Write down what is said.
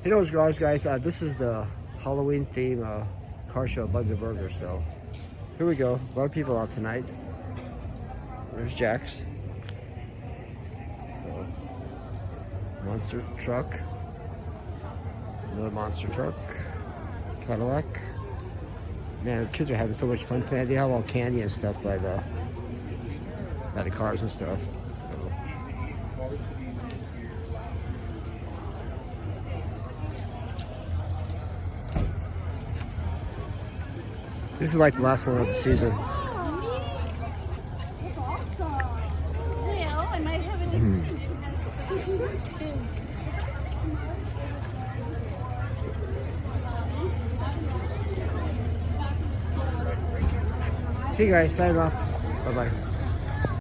Hey, those guys, this is the Halloween theme car show, Buns and Burgers. So here we go. A lot of people out tonight. There's Jack's. So monster truck, another monster truck, Cadillac. Man, the kids are having so much fun tonight. They have all candy and stuff by the cars and stuff. So. This is like the last one of the season. That's awesome. Well, I might have an Okay guys, sign off. Bye-bye.